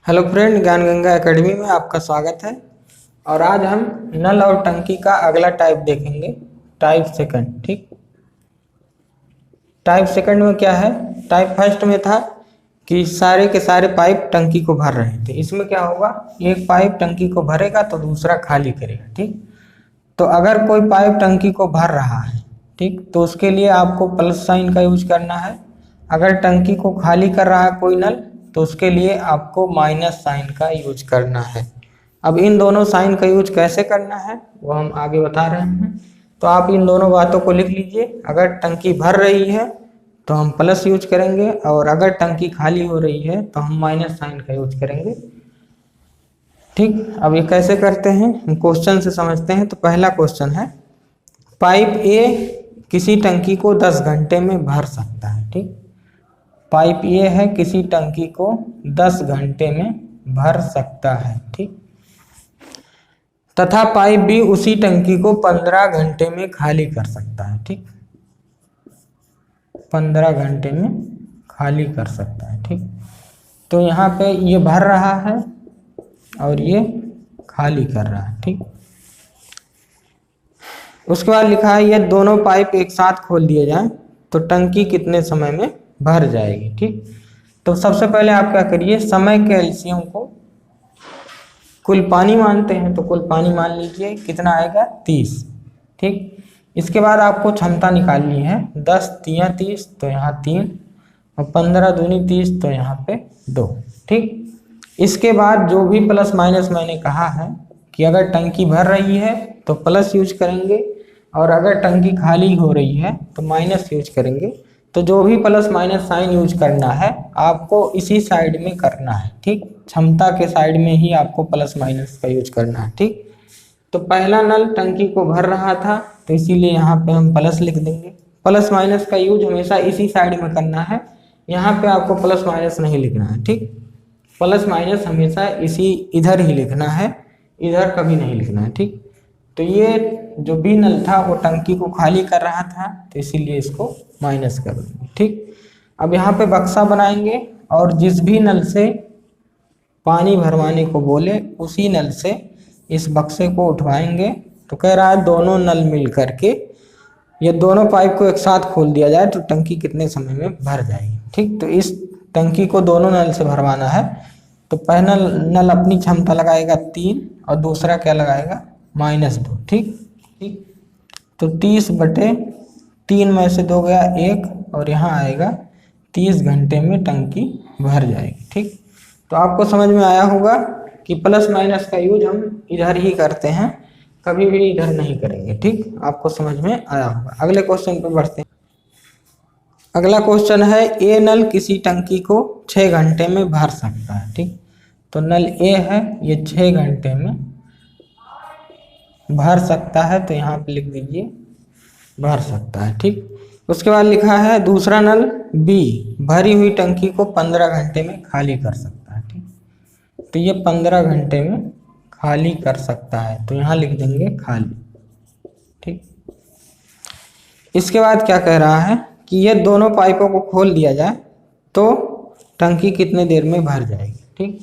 Hello friend, ज्ञान Ganga academy में आपका स्वागत है। और आज हम नल और टंकी का अगला टाइप देखेंगे, टाइप सेकंड। ठीक, टाइप सेकंड में क्या है? टाइप फर्स्ट में था कि सारे के सारे पाइप टंकी को भर रहे थे। इसमें क्या होगा, एक पाइप टंकी को भरेगा तो दूसरा खाली करेगा। ठीक, तो अगर कोई पाइप टंकी को भर रहा है, ठीक, तो उसके लिए आपको प्लस साइन का यूज करना है। अगर टंकी को खाली कर रहा है कोई नल, तो उसके लिए आपको माइनस साइन का यूज करना है। अब इन दोनों साइन का यूज कैसे करना है वो हम आगे बता रहे हैं। तो आप इन दोनों बातों को लिख लीजिए। अगर टंकी भर रही है तो हम प्लस यूज करेंगे, और अगर टंकी खाली हो रही है तो हम माइनस साइन का यूज करेंगे। ठीक, अब ये कैसे करते हैं हम क्वेश्चन से समझते हैं। तो पहला क्वेश्चन है, पाइप ए किसी टंकी को 10 घंटे में भर सकता है। ठीक, पाइप ए है, किसी टंकी को 10 घंटे में भर सकता है। ठीक, तथा पाइप बी उसी टंकी को 15 घंटे में खाली कर सकता है। ठीक, 15 घंटे में खाली कर सकता है। ठीक, तो यहाँ पे ये भर रहा है और ये खाली कर रहा है। ठीक, उसके बाद लिखा है ये दोनों पाइप एक साथ खोल दिए जाएं तो टंकी कितने समय में भर जाएगी। ठीक, तो सबसे पहले आप क्या करिए, समय के एलसीएम को कुल पानी मानते हैं, तो कुल पानी मान लीजिए कितना आएगा, 30। ठीक, इसके बाद आपको क्षमता निकालनी है, 10 तियां 30 तो यहाँ 3, और 15 दूनी 30 तो यहाँ पे 2। ठीक, इसके बाद जो भी प्लस माइनस मैंने कहा है कि अगर टंकी भर रही है तो प्लस यूज करेंगे, और अगर टंकी खाली हो रही है तो माइनस यूज करेंगे। तो जो भी प्लस माइनस साइन यूज करना है आपको इसी साइड में करना है। ठीक, क्षमता के साइड में ही आपको प्लस माइनस का यूज करना है। ठीक, तो पहला नल टंकी को भर रहा था तो इसीलिए यहाँ पे हम प्लस लिख देंगे। प्लस माइनस का यूज हमेशा इसी साइड में करना है, यहाँ पे आपको प्लस माइनस नहीं लिखना है। ठीक, प्लस माइनस हमेशा इसी इधर ही लिखना है, इधर कभी नहीं लिखना है। ठीक, तो ये जो बी नल था वो टंकी को खाली कर रहा था तो इसीलिए इसको माइनस कर देंगे। ठीक, अब यहाँ पे बक्सा बनाएंगे और जिस भी नल से पानी भरवाने को बोले उसी नल से इस बक्से को उठवाएंगे। तो कह रहा है दोनों नल मिल करके ये दोनों पाइप को एक साथ खोल दिया जाए तो टंकी कितने समय में भर जाएगी। ठीक, तो इस टंकी को दोनों नल से भरवाना है तो पहला नल अपनी क्षमता लगाएगा 3 और दूसरा क्या लगाएगा, -2। ठीक, तो 30/3 में से 2 गया 1, और यहाँ आएगा 30 घंटे में टंकी भर जाएगी। ठीक, तो आपको समझ में आया होगा कि प्लस माइनस का यूज हम इधर ही करते हैं, कभी भी इधर नहीं करेंगे। ठीक, आपको समझ में आया होगा। अगले क्वेश्चन पर बढ़ते हैं। अगला क्वेश्चन है, ए नल किसी टंकी को 6 घंटे में भर सकता है। ठीक, तो नल ए है, ये 6 घंटे में भर सकता है, तो यहाँ पे लिख दीजिए भर सकता है। ठीक, उसके बाद लिखा है दूसरा नल बी भरी हुई टंकी को 15 घंटे में खाली कर सकता है। ठीक, तो ये 15 घंटे में खाली कर सकता है, तो यहाँ लिख देंगे खाली। ठीक, इसके बाद क्या कह रहा है कि ये दोनों पाइपों को खोल दिया जाए तो टंकी कितने देर में भर जाएगी। ठीक,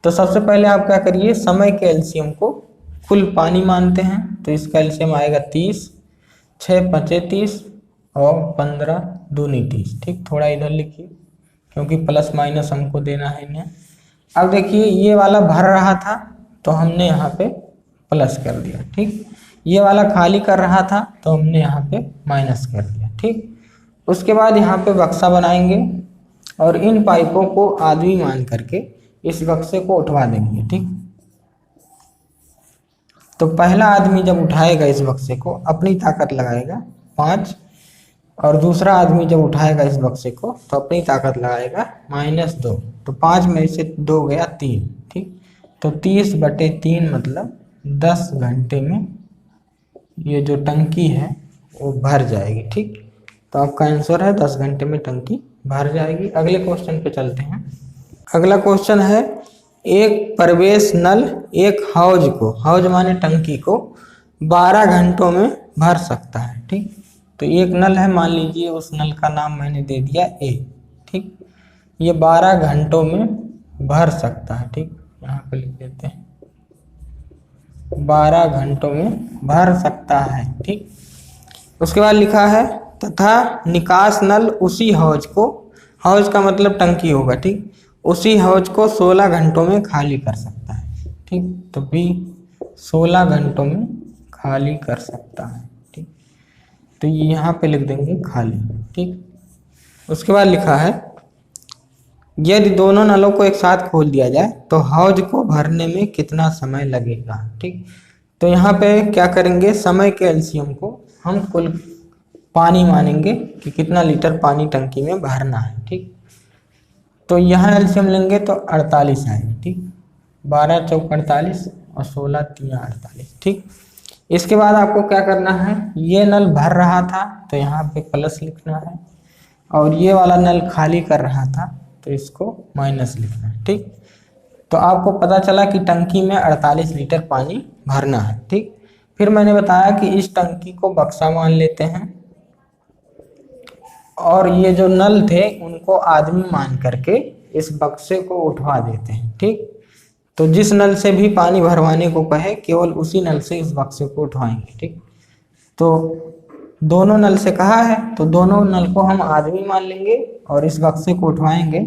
तो सबसे पहले आप क्या करिए, समय के एलसीएम को कुल पानी मानते हैं, तो इसका एलसीएम आएगा 30, 6 5 30 और 15 दूनी 30। ठीक, थोड़ा इधर लिखिए क्योंकि प्लस माइनस हमको देना है इन्हें। अब देखिए ये वाला भर रहा था तो हमने यहाँ पे प्लस कर दिया। ठीक, ये वाला खाली कर रहा था तो हमने यहाँ पे माइनस कर दिया। ठीक, उसके बाद यहाँ पे बक्सा बनाएंगे और इन पाइपों को आदमी मान करके इस बक्से को उठवा देंगे। ठीक, तो पहला आदमी जब उठाएगा इस बक्से को अपनी ताकत लगाएगा 5, और दूसरा आदमी जब उठाएगा इस बक्से को तो अपनी ताकत लगाएगा -2, तो 5 में से 2 गया 3। ठीक, तो 30/3 मतलब 10 घंटे में ये जो टंकी है वो भर जाएगी। ठीक, तो आपका आंसर है 10 घंटे में टंकी भर जाएगी। अगले क्वेश्चन पे चलते हैं। अगला क्वेश्चन है, एक प्रवेश नल एक हौज माने टंकी को 12 घंटों में भर सकता है। ठीक, तो एक नल है, मान लीजिए उस नल का नाम मैंने दे दिया ए। ठीक, ये 12 घंटों में भर सकता है। ठीक, यहाँ पे लिख देते हैं 12 घंटों में भर सकता है। ठीक, उसके बाद लिखा है तथा निकास नल उसी हौज को, हौज का मतलब टंकी होगा, ठीक, उसी हौज को 16 घंटों में खाली कर सकता है। ठीक, तो बी 16 घंटों में खाली कर सकता है। ठीक, तो यहाँ पे लिख देंगे खाली। ठीक, उसके बाद लिखा है यदि दोनों नलों को एक साथ खोल दिया जाए तो हौज को भरने में कितना समय लगेगा। ठीक, तो यहाँ पे क्या करेंगे, समय के एलसीएम को हम कुल पानी मानेंगे कि कितना लीटर पानी टंकी में भरना है। ठीक, तो यहाँ एलसीएम लेंगे तो 48 आएगा। ठीक, 12 चौक 48 और 16 3 48। ठीक, इसके बाद आपको क्या करना है, ये नल भर रहा था तो यहाँ पे प्लस लिखना है, और ये वाला नल खाली कर रहा था तो इसको माइनस लिखना है। ठीक, तो आपको पता चला कि टंकी में 48 लीटर पानी भरना है। ठीक, फिर मैंने बताया कि इस टंकी को बक्सा मान लेते हैं और ये जो नल थे उनको आदमी मान करके इस बक्से को उठवा देते हैं। ठीक, तो जिस नल से भी पानी भरवाने को कहे केवल उसी नल से इस बक्से को उठवाएंगे। ठीक, तो दोनों नल से कहा है तो दोनों नल को हम आदमी मान लेंगे और इस बक्से को उठवाएंगे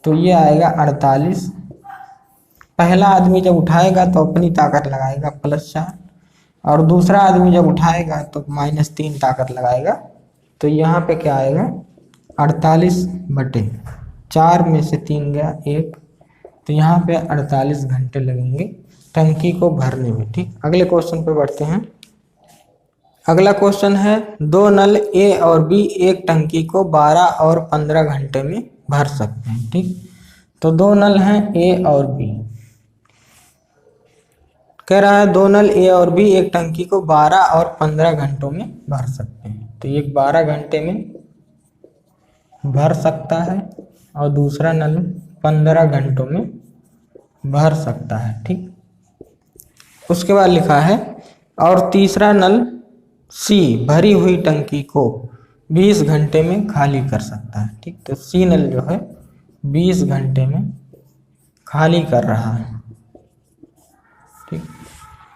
तो ये आएगा 48। पहला आदमी जब उठाएगा तो अपनी ताकत लगाएगा +4, और दूसरा आदमी जब उठाएगा तो -3 ताकत लगाएगा। तो यहाँ पे क्या आएगा 48/4 में से 3 गया 1, तो यहाँ पे 48 घंटे लगेंगे टंकी को भरने में। ठीक, अगले क्वेश्चन पे बढ़ते हैं। अगला क्वेश्चन है दो नल ए और बी एक टंकी को 12 और 15 घंटे में भर सकते हैं। ठीक, तो दो नल हैं ए और बी, कह रहा है दो नल ए और बी एक टंकी को 12 और 15 घंटों में भर सकते हैं। तो एक 12 घंटे में भर सकता है और दूसरा नल 15 घंटों में भर सकता है। ठीक, उसके बाद लिखा है और तीसरा नल सी भरी हुई टंकी को 20 घंटे में खाली कर सकता है। ठीक, तो सी नल जो है 20 घंटे में खाली कर रहा है। ठीक,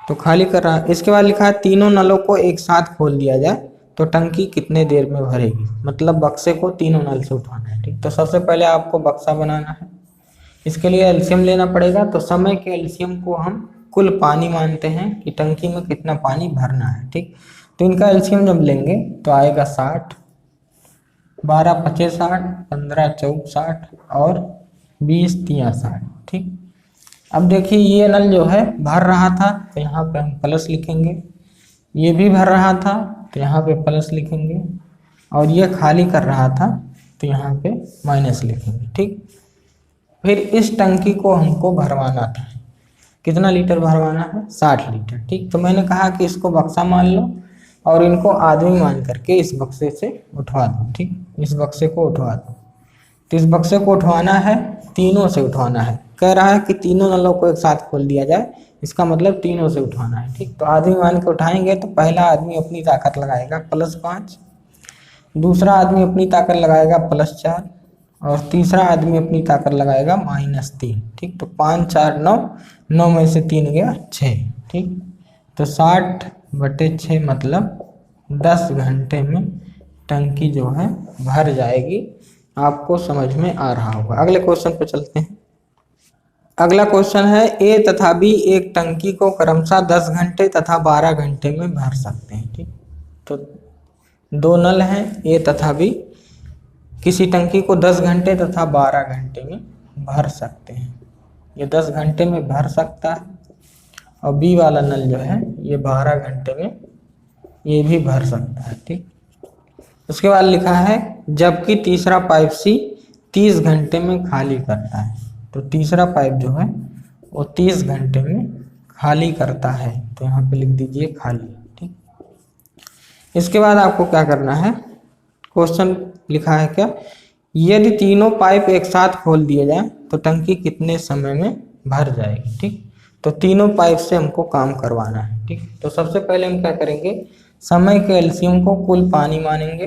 तो खाली कर रहा है। इसके बाद लिखा है तीनों नलों को एक साथ खोल दिया जाए तो टंकी कितने देर में भरेगी, मतलब बक्से को तीनों नल से उठाना है। ठीक, तो सबसे पहले आपको बक्सा बनाना है, इसके लिए एलसीएम लेना पड़ेगा। तो समय के एलसीएम को हम कुल पानी मानते हैं कि टंकी में कितना पानी भरना है। ठीक, तो इनका एलसीएम जब लेंगे तो आएगा 60, 12 5 60, 15 चौक 60 और 20 3 60। ठीक, अब देखिए ये नल जो है भर रहा था तो यहाँ पे हम प्लस लिखेंगे, ये भी भर रहा था तो यहाँ पे प्लस लिखेंगे, और ये खाली कर रहा था तो यहाँ पे माइनस लिखेंगे। ठीक, फिर इस टंकी को हमको भरवाना था, कितना लीटर भरवाना है 60 लीटर। ठीक, तो मैंने कहा कि इसको बक्सा मान लो और इनको आदमी मान करके इस बक्से से उठवा दो। ठीक, इस बक्से को उठवा दो। तो इस बक्से को उठवाना है, तीनों से उठवाना है, कह रहा है कि तीनों नलों को एक साथ खोल दिया जाए, इसका मतलब तीनों से उठवाना है। ठीक, तो आदमी मान के उठाएंगे तो पहला आदमी अपनी ताकत लगाएगा +5, दूसरा आदमी अपनी ताकत लगाएगा +4 और तीसरा आदमी अपनी ताकत लगाएगा -3। ठीक, तो 5 4 9, 9 में से 3 गया 6। ठीक, तो 60/6 मतलब 10 घंटे में टंकी जो है भर जाएगी। आपको समझ में आ रहा होगा। अगले क्वेश्चन पे चलते हैं। अगला क्वेश्चन है ए तथा बी एक टंकी को क्रमशः 10 घंटे तथा 12 घंटे में भर सकते हैं। ठीक, तो दो नल हैं ए तथा बी, किसी टंकी को 10 घंटे तथा 12 घंटे में भर सकते हैं। ये 10 घंटे में भर सकता है और बी वाला नल जो है ये 12 घंटे में ये भी भर सकता है। ठीक, उसके बाद लिखा है जबकि तीसरा पाइप सी 30 घंटे में खाली करता है। तो तीसरा पाइप जो है वो 30 घंटे में खाली करता है, तो यहाँ पे लिख दीजिए खाली। ठीक, इसके बाद आपको क्या करना है, क्वेश्चन लिखा है क्या, यदि तीनों पाइप एक साथ खोल दिए जाए तो टंकी कितने समय में भर जाएगी। ठीक, तो तीनों पाइप से हमको काम करवाना है। ठीक, तो सबसे पहले हम क्या करेंगे, समय के एलसीएम को कुल पानी मानेंगे।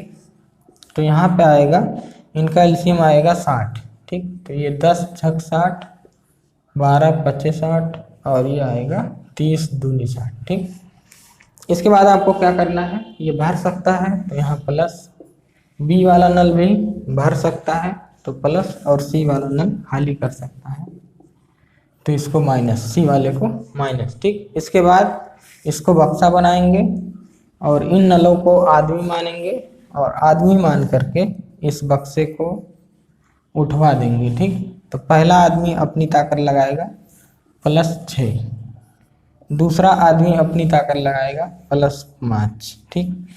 तो यहाँ पे आएगा इनका एलसीएम आएगा 60। ठीक। तो ये 10 छक 60, 12 पच्चे 60 और ये आएगा 30 दूनी 60। ठीक। इसके बाद आपको क्या करना है, ये भर सकता है तो यहाँ प्लस, बी वाला नल भी भर सकता है तो प्लस, और सी वाला नल खाली कर सकता है तो इसको माइनस, सी वाले को माइनस। ठीक। इसके बाद इसको बक्सा बनाएंगे और इन नलों को आदमी मानेंगे और आदमी मान करके इस बक्से को उठवा देंगे। ठीक। तो पहला आदमी अपनी ताकत लगाएगा +6, दूसरा आदमी अपनी ताकत लगाएगा +5। ठीक।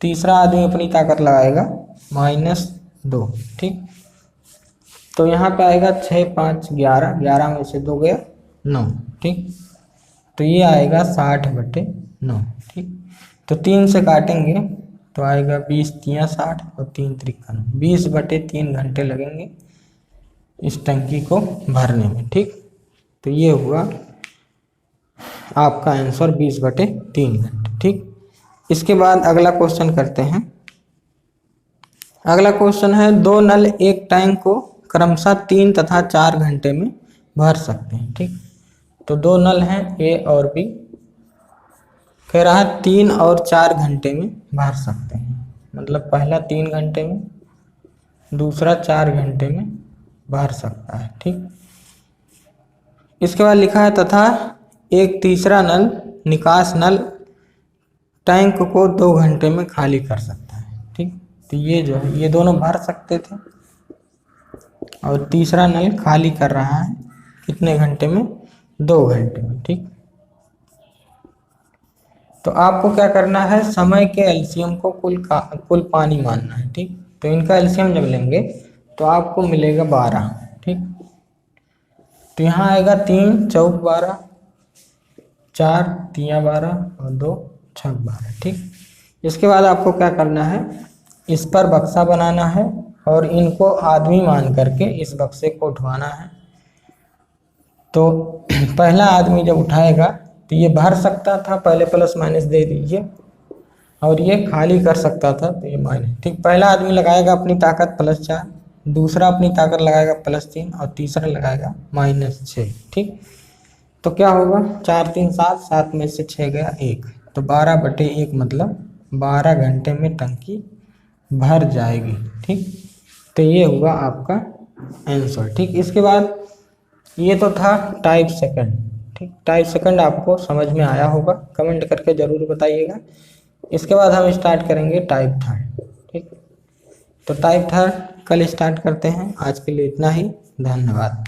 तीसरा आदमी अपनी ताकत लगाएगा -2। ठीक। तो यहाँ पे आएगा 6 5 11, 11 में से 2 गया 9। ठीक। तो ये आएगा 60/9। ठीक। तो 3 से काटेंगे तो आएगा 20 3 60 और 3 3 20/3 घंटे लगेंगे इस टंकी को भरने में। ठीक। तो ये हुआ आपका आंसर 20/3 घंटे। ठीक। इसके बाद अगला क्वेश्चन करते हैं। अगला क्वेश्चन है 2 नल एक टैंक को क्रमशः 3 तथा 4 घंटे में भर सकते हैं। ठीक। तो 2 नल हैं ए और बी, कह रहा है 3 और 4 घंटे में भर सकते हैं। मतलब पहला 3 घंटे में, दूसरा 4 घंटे में भर सकता है। ठीक। इसके बाद लिखा है तथा एक तीसरा नल, निकास नल, टैंक को 2 घंटे में खाली कर सकता है। ठीक। तो ये जो है ये दोनों भर सकते थे और तीसरा नल खाली कर रहा है कितने घंटे में, 2 घंटे में। ठीक। तो आपको क्या करना है, समय के एलसीएम को कुल पानी मानना है। ठीक। तो इनका एलसीएम जब लेंगे तो आपको मिलेगा 12। ठीक। तो यहाँ आएगा 3 चौक 12, 4 3 12 और 2 छक 12। ठीक। इसके बाद आपको क्या करना है, इस पर बक्सा बनाना है और इनको आदमी मान करके इस बक्से को उठवाना है। तो पहला आदमी जब उठाएगा तो ये भर सकता था, पहले प्लस माइनस दे दीजिए, और ये खाली कर सकता था तो ये माइनस। ठीक। पहला आदमी लगाएगा अपनी ताकत +4, दूसरा अपनी ताकत लगाएगा +3 और तीसरा लगाएगा -6। ठीक। तो क्या होगा, 4 3 7, 7 में से 6 गया 1, तो 12/1 मतलब 12 घंटे में टंकी भर जाएगी। ठीक। तो ये हुआ आपका आंसर। ठीक। इसके बाद ये तो था टाइप सेकंड। ठीक। टाइप सेकंड आपको समझ में आया होगा, कमेंट करके ज़रूर बताइएगा। इसके बाद हम स्टार्ट करेंगे टाइप थर्ड। ठीक। तो टाइप थर्ड कल स्टार्ट करते हैं। आज के लिए इतना ही, धन्यवाद।